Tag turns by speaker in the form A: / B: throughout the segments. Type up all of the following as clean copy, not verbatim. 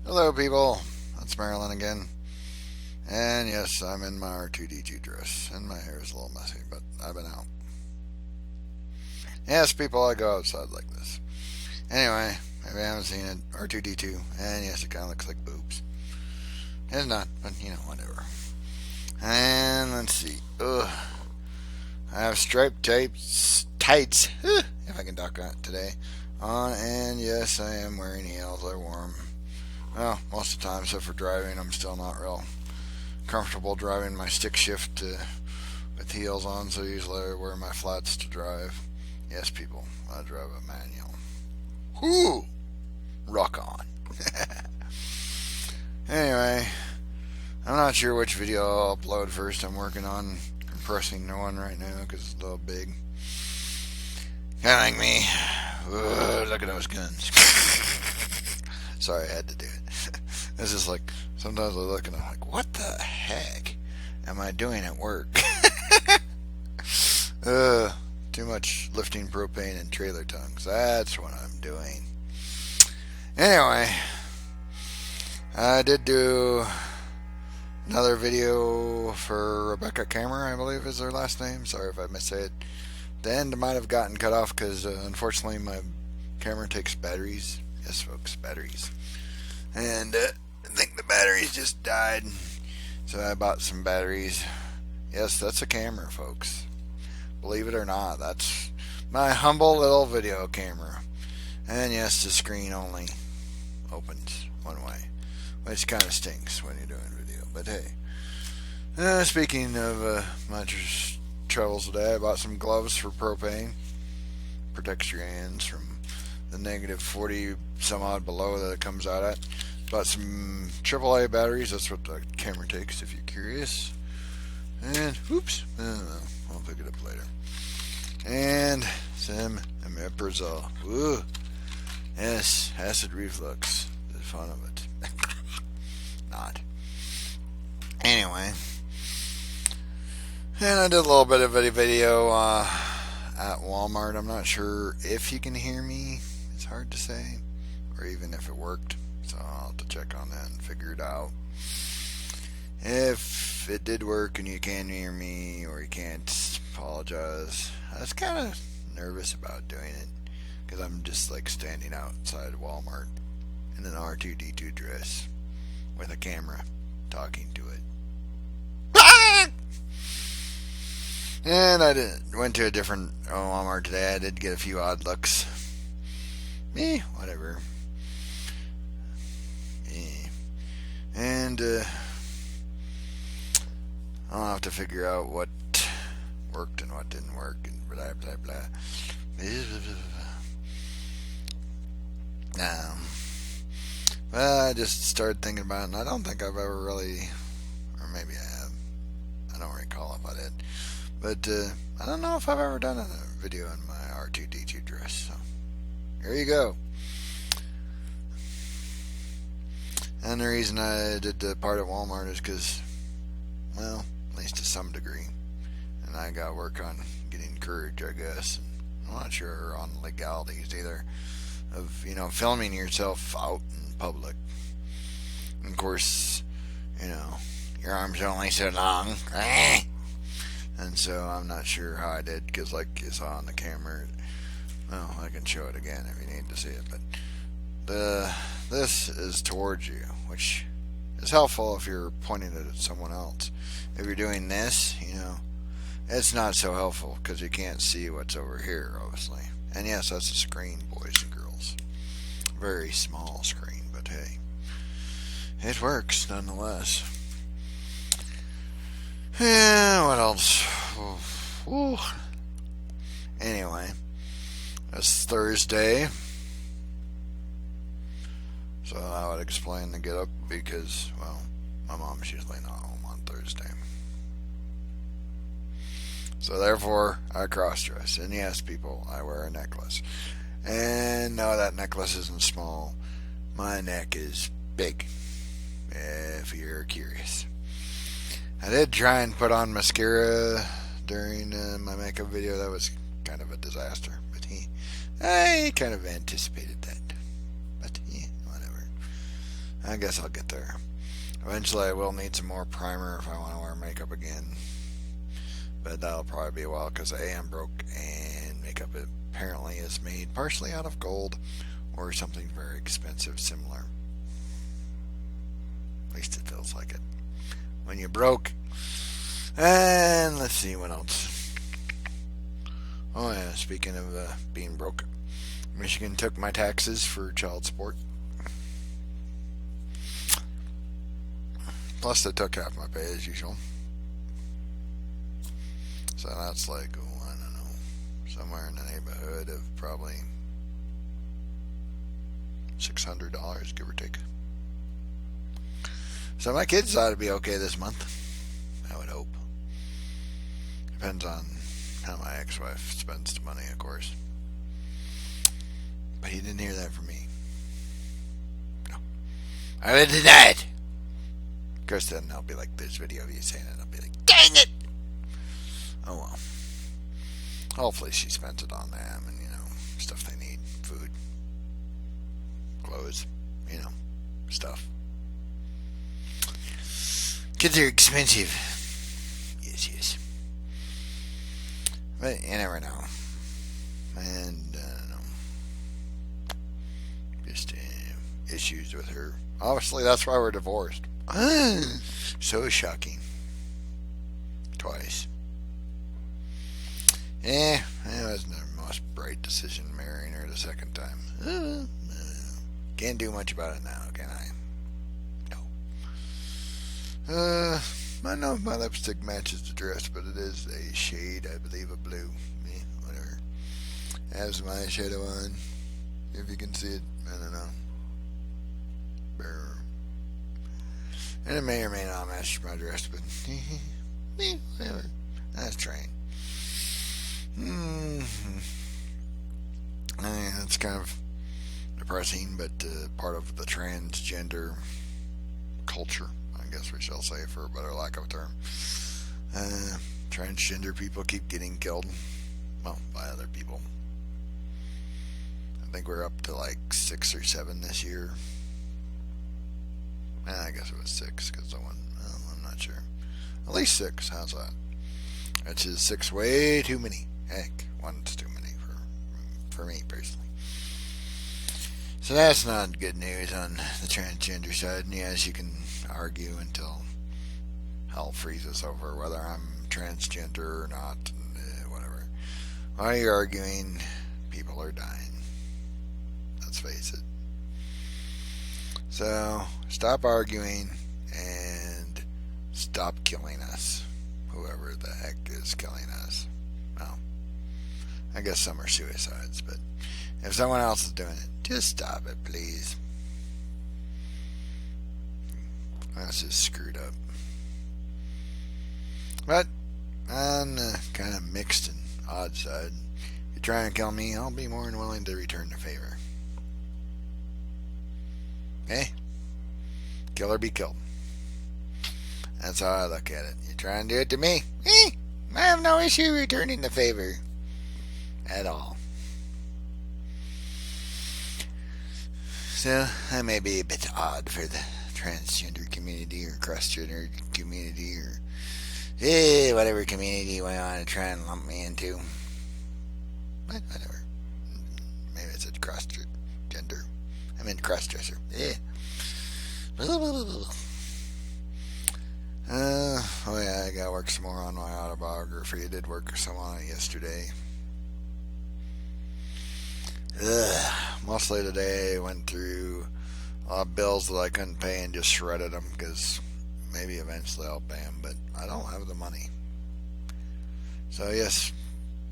A: Hello, people. It's Marilyn again. And yes, I'm in my R2D2 dress, and my hair is a little messy, but I've been out. Yes, people, I go outside like this. Anyway, if you haven't seen it, R2D2, and yes, it kind of looks like boobs. It's not, but whatever. And let's see. I have striped tights, if I can talk on it today, on, and yes, I am wearing heels. They're warm. Well, most of the time, except for driving, I'm still not real comfortable driving my stick shift with heels on, so usually I wear my flats to drive. Yes, people, I drive a manual. Whoo! Rock on. Anyway, I'm not sure which video I'll upload first. I'm working on compressing one right now because it's a little big. Kind of like me. Look at those guns. Sorry, I had to do it. It's just like, sometimes I look and I'm like, what the heck am I doing at work? Too much lifting propane and trailer tongues. That's what I'm doing. Anyway, I did do another video for Rebecca Cameron, I believe is her last name. Sorry if I missay it. The end might have gotten cut off because unfortunately my camera takes batteries. Yes, folks, batteries. And I think the batteries just died. So I bought some batteries. Yes, that's a camera, folks. Believe it or not, that's my humble little video camera. And yes, the screen only opens one way, which kind of stinks when you're doing video. But hey, speaking of my troubles today, I bought some gloves for propane. Protects your hands from the negative 40 some odd below that it comes out at. Bought some AAA batteries. That's what the camera takes if you're curious. And oops, I'll pick it up later. And some omeprazole. Ooh, yes, acid reflux. The fun of it. Not. Anyway, and I did a little bit of a video at Walmart. I'm not sure if you can hear me. It's hard to say, or even if it worked. So I'll have to check on that and figure it out. If it did work and you can hear me or you can't, apologize. I was kind of nervous about doing it because I'm just like standing outside Walmart in an R2D2 dress with a camera talking to it. And I went to a different Walmart today. I did get a few odd looks. Whatever. And I'll have to figure out what worked and what didn't work and blah blah blah. Well, I just started thinking about it, and I don't think I've ever really, or maybe I have. I don't recall if I did, but I don't know if I've ever done a video in my R2D2 dress. So here you go. And the reason I did the part at Walmart is because, well, at least to some degree, and I got to work on getting courage, I guess. And I'm not sure on legalities either of, filming yourself out in public. And of course, your arms are only so long. And so I'm not sure how I did because, like you saw on the camera, well, I can show it again if you need to see it, but this is towards you, which is helpful if you're pointing it at someone else. If you're doing this, it's not so helpful because you can't see what's over here, obviously. And yes, that's a screen, boys and girls. Very small screen, but hey, it works nonetheless. Yeah, what else? Ooh. Anyway, it's Thursday. So I would explain the get up because, well, my mom's usually not home on Thursday. So therefore, I cross-dress. And yes, people, I wear a necklace. And no, that necklace isn't small. My neck is big, if you're curious. I did try and put on mascara during my makeup video. That was kind of a disaster. But I kind of anticipated that. But yeah, whatever. I guess I'll get there. Eventually I will need some more primer if I want to wear makeup again. But that'll probably be a while because I am broke and makeup apparently is made partially out of gold or something very expensive similar. At least it feels like it. When you're broke. And let's see what else. Oh yeah, speaking of being broke. Michigan took my taxes for child support. Plus they took half my pay as usual. So that's like, I don't know, somewhere in the neighborhood of probably $600, give or take. So my kids ought to be okay this month. I would hope. Depends on how my ex-wife spends the money, of course. But you didn't hear that from me. No. I would deny it. Of course, then I'll be like, this video of you saying it. I'll be like, dang it! Oh well. Hopefully she spends it on them and, stuff they need. Food. Clothes. Stuff. Kids are expensive. Yes. But you never know. And, I don't know. Just issues with her. Obviously, that's why we're divorced. So shocking. Twice. It wasn't the most bright decision marrying her the second time. Can't do much about it now, can I? No. I don't know if my lipstick matches the dress, but it is a shade, I believe, of blue. Whatever. Has my shadow on. If you can see it, I don't know. Brr. And it may or may not match my dress, but whatever. That's trying. That's kind of depressing, but part of the transgender culture, I guess we shall say, for a better lack of a term. Transgender people keep getting killed, well, by other people. I think we're up to like 6 or 7 this year. I guess it was 6 because I'm not sure. At least 6. How's that? That's just 6 way too many. Heck, 1's too many for me personally. So that's not good news on the transgender side. And yes, you can argue until hell freezes over whether I'm transgender or not, and whatever. While you're arguing, people are dying. Let's face it. So, stop arguing and stop killing us. Whoever the heck is killing us. Well, I guess some are suicides, but if someone else is doing it, just stop it, please. That's just screwed up. But, on the kind of mixed and odd side, if you try and kill me, I'll be more than willing to return the favor. Okay? Kill or be killed. That's how I look at it. You try and do it to me? I have no issue returning the favor. At all. So, I may be a bit odd for the transgender community or cross-gender community or whatever community you want to try and lump me into. But whatever. Maybe it's a cross-gender. I meant cross-dresser. Oh yeah, I gotta work some more on my autobiography. I did work some on it yesterday. Mostly today I went through bills that I couldn't pay and just shredded them because maybe eventually I'll pay them, but I don't have the money. So yes,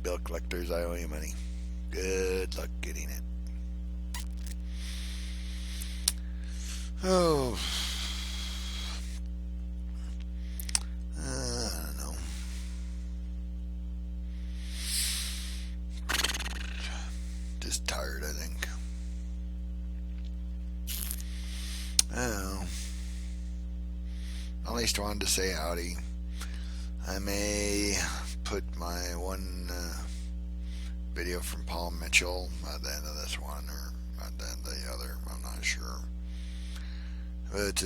A: bill collectors, I owe you money. Good luck getting it. Oh, I don't know. Just tired, I think. Oh, at least wanted to say howdy. I may put my one video from Paul Mitchell at the end of this one, or at the end of the other. I'm not sure. But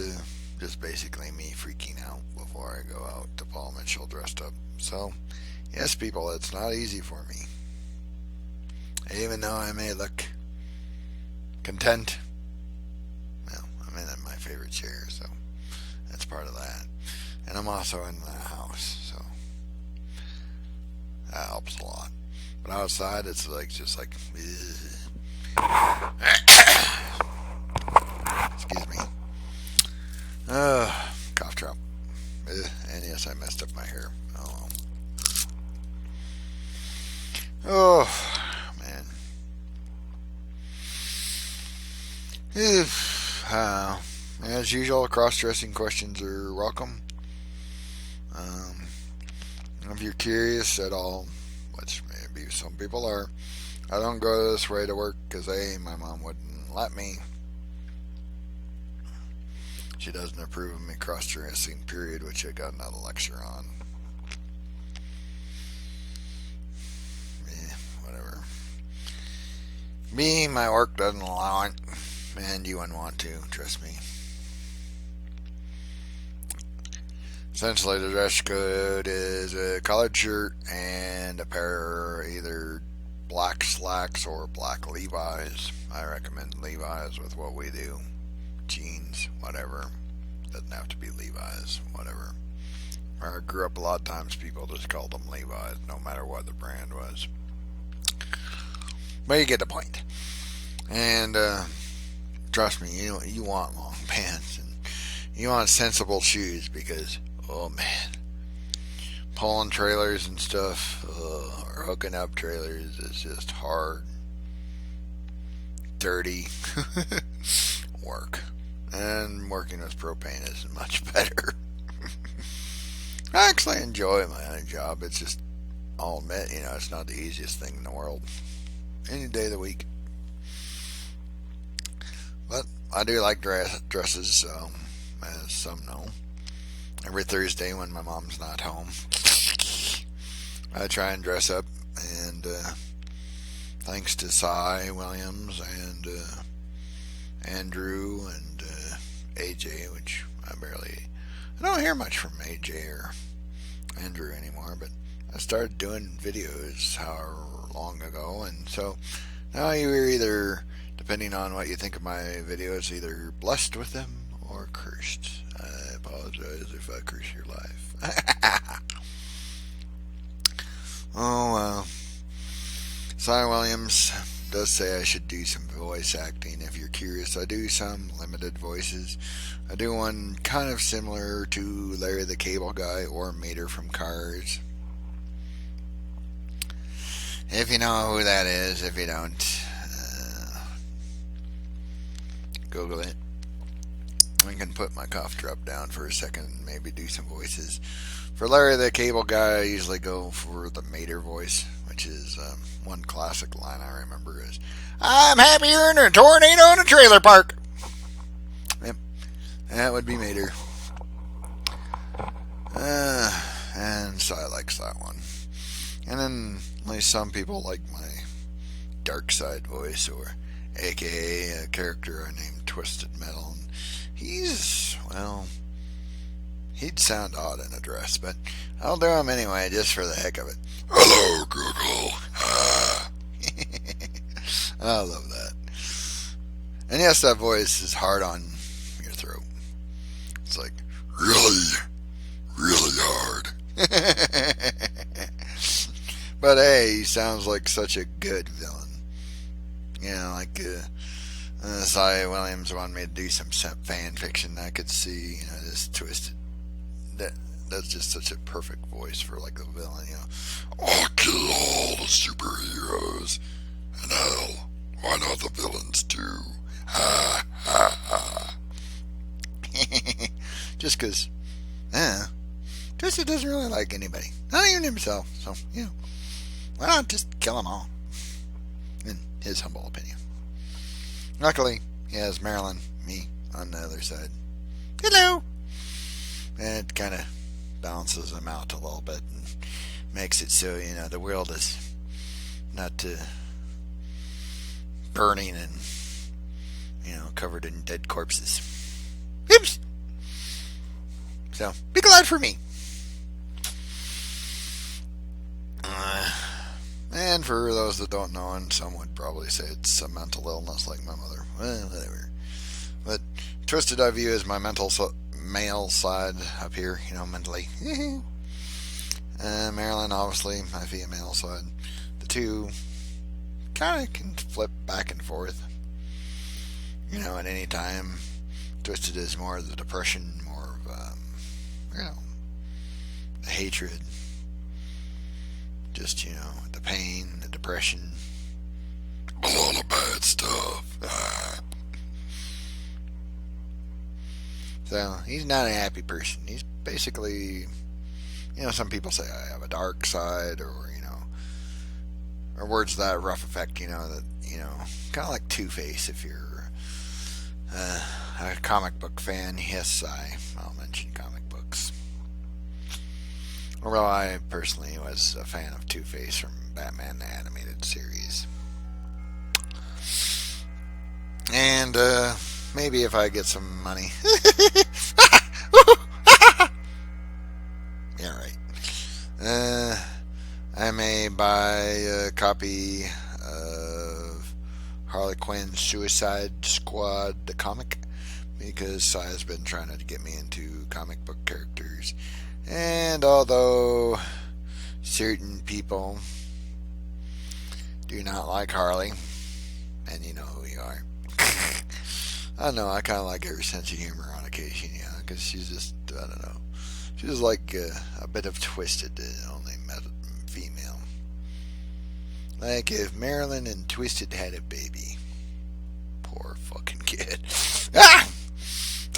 A: just basically me freaking out before I go out to Paul Mitchell dressed up. So, yes, people, it's not easy for me. Even though I may look content, well, I'm in my favorite chair, so that's part of that. And I'm also in the house, so that helps a lot. But outside, it's like just like, excuse me. Cough drop. And yes, I messed up my hair. Oh man. As usual, cross-dressing questions are welcome. If you're curious at all, which maybe some people are, I don't go this way to work because my mom wouldn't let me. She doesn't approve of me cross-dressing, period, which I got another lecture on. Whatever. Me, my work doesn't allow it, and you wouldn't want to, trust me. Essentially, the dress code is a collared shirt and a pair of either black slacks or black Levi's. I recommend Levi's with what we do. Jeans, whatever. Doesn't have to be Levi's, whatever. I grew up a lot of times people just called them Levi's, no matter what the brand was. But you get the point. And trust me, you want long pants and you want sensible shoes because, oh man, pulling trailers and stuff, or hooking up trailers is just hard, dirty work. And working with propane is much better. I actually enjoy my own job. It's just, I'll admit, it's not the easiest thing in the world. Any day of the week. But I do like dresses, so, as some know. Every Thursday when my mom's not home, I try and dress up. And thanks to Cy Williams and Andrew and AJ, which I don't hear much from AJ or Andrew anymore, but I started doing videos however long ago, and so now you're either, depending on what you think of my videos, either blessed with them or cursed. I apologize if I curse your life. Cy Williams does say I should do some voice acting. If you're curious, I do some limited voices. I do one kind of similar to Larry the Cable Guy or Mater from Cars. If you know who that is, if you don't, Google it. I can put my cough drop down for a second and maybe do some voices. For Larry the Cable Guy, I usually go for the Mater voice, which is one classic line I remember is, "I'm happier in a tornado in a trailer park." Yep, that would be Mater. And so I likes that one. And then at least some people like my dark side voice, or aka a character I named Twisted Metal. And he'd sound odd in a dress, but I'll do him anyway, just for the heck of it. "Hello, Google." I love that. And yes, that voice is hard on your throat. It's like, really, really hard. But hey, he sounds like such a good villain. Like Cy Williams wanted me to do some fan fiction. I could see, this Twisted. That's just such a perfect voice for like a villain. "I'll kill all the superheroes, and hell, why not the villains too? Ha ha ha." Just because, Twisted doesn't really like anybody, not even himself. So why not just kill them all? In his humble opinion. Luckily, he has Marilyn, me, on the other side. Hello. And it kind of balances them out a little bit and makes it so, the world is not burning and, covered in dead corpses. Oops. So, be glad for me. And for those that don't know, and some would probably say it's a mental illness like my mother. Well, whatever. But Twisted I view as my male side up here, mentally. Marilyn, obviously, my female side. The two kind of can flip back and forth. At any time. Twisted is more of the depression, more of, the hatred. Just, the pain, the depression. All the bad stuff. So, he's not a happy person. He's basically, some people say I have a dark side, or words that rough effect, that, kind of like Two-Face if you're a comic book fan. Yes, I'll mention comic books. Well, I personally was a fan of Two-Face from Batman the Animated Series. And, maybe if I get some money. Yeah, right. I may buy a copy of Harley Quinn's Suicide Squad, the comic, because Sia's been trying to get me into comic book characters. And although certain people do not like Harley, and you know who you are, I don't know, I kind of like her sense of humor on occasion, because she's just, I don't know, she's like a bit of Twisted, only female. Like if Marilyn and Twisted had a baby. Poor fucking kid. Ah!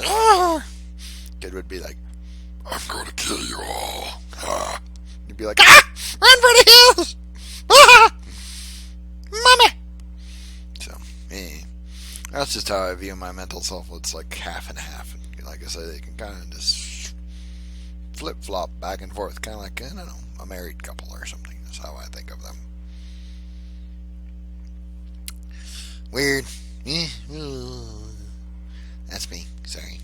A: Ah! Kid would be like, I'm gonna kill you all. Ah! You'd be like, ah! Run for the hills! Ah! Mommy! So, that's just how I view my mental self. It's like half and half. And like I said, they can kind of just flip-flop back and forth. Kind of like, I don't know, a married couple or something. That's how I think of them. Weird. That's me. Sorry.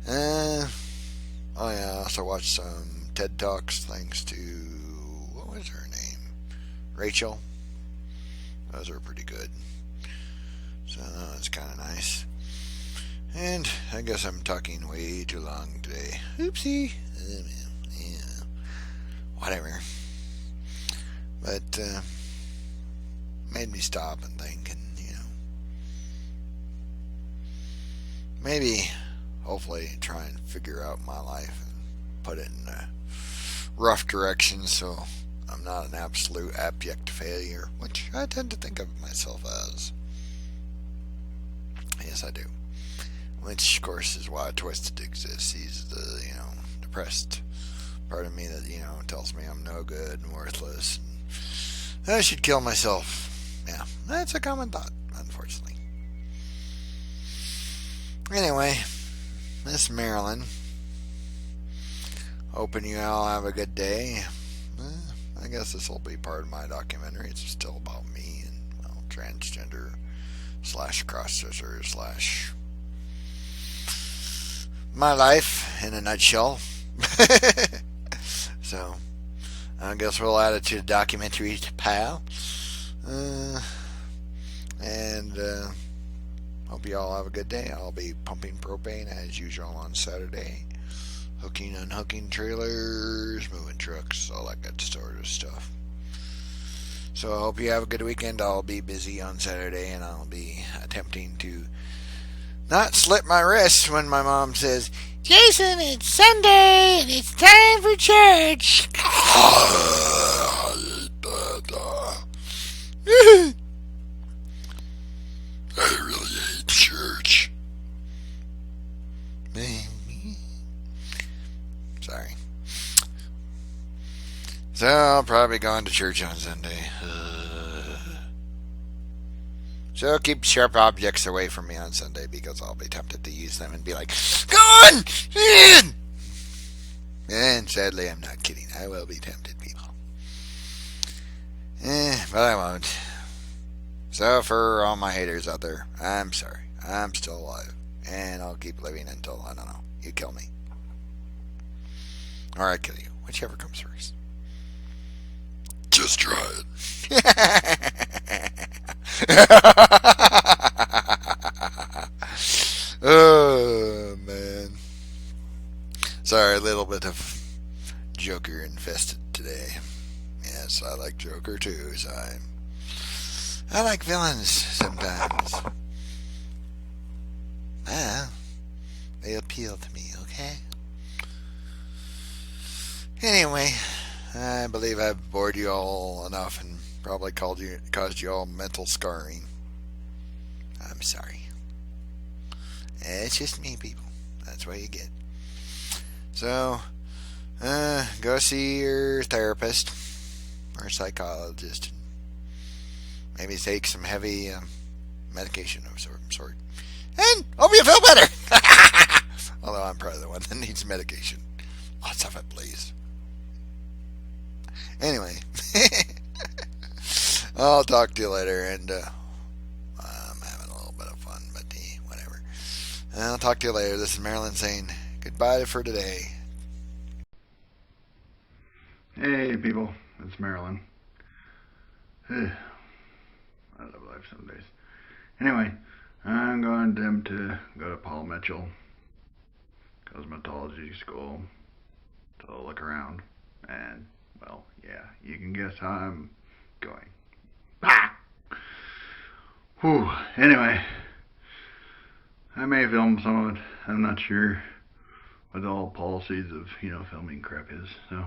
A: Oh yeah, I also watched some TED Talks thanks to, what was her name? Rachel. Those are pretty good. So that's kind of nice. And I guess I'm talking way too long today. Oopsie. Yeah. Whatever. But, made me stop and think, and, maybe, hopefully, try and figure out my life and put it in a rough direction so I'm not an absolute abject failure, which I tend to think of myself as. Yes, I do. Which, of course, is why Twisted exists. He's the, depressed part of me that, tells me I'm no good and worthless. And I should kill myself. Yeah, that's a common thought, unfortunately. Anyway, Miss Marilyn, hoping you all have a good day. I guess this will be part of my documentary. It's still about me and, transgender / cross-dresser / my life in a nutshell. So, I guess we'll add it to the documentary pile. And hope you all have a good day. I'll be pumping propane as usual on Saturday. Hooking, unhooking trailers, moving trucks, all that good sort of stuff. So I hope you have a good weekend. I'll be busy on Saturday, and I'll be attempting to not slip my wrist when my mom says, Jason, it's Sunday and it's time for church. I really hate church. Sorry. So I'll probably go into church on Sunday. So keep sharp objects away from me on Sunday, because I'll be tempted to use them and be like, go on! And sadly, I'm not kidding. I will be tempted, people. But I won't. So for all my haters out there, I'm sorry. I'm still alive. and I'll keep living until, I don't know, you kill me. Or I kill you. Whichever comes first. Just try it. Oh, man. Sorry, a little bit of Joker infested today. Yes, I like Joker too, so I like villains sometimes. Ah, they appeal to me, okay? Anyway, I believe I've bored you all enough and probably caused you all mental scarring. I'm sorry. It's just me, people. That's what you get. So, go see your therapist or psychologist. Maybe take some heavy medication of some sort. And hope you feel better. Although I'm probably the one that needs medication. Lots of it, please. Anyway, I'll talk to you later, and I'm having a little bit of fun, but whatever. I'll talk to you later. This is Marilyn saying goodbye for today.
B: Hey people, it's Marilyn. I love life some days. Anyway, I'm going to go to Paul Mitchell Cosmetology School to look around, and well, yeah, you can guess how I'm going. Ah! Whew. Anyway, I may film some of it. I'm not sure what the whole policies of, filming crap is. So,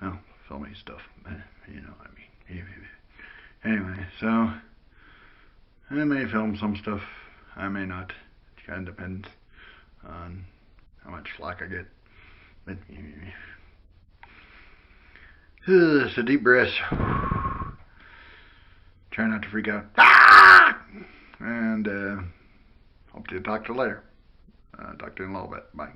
B: well, filming stuff. You know what I mean. Anyway, so I may film some stuff. I may not. It kind of depends on how much flack I get. But so deep breaths. Try not to freak out. And hope to talk to you later. Talk to you in a little bit. Bye.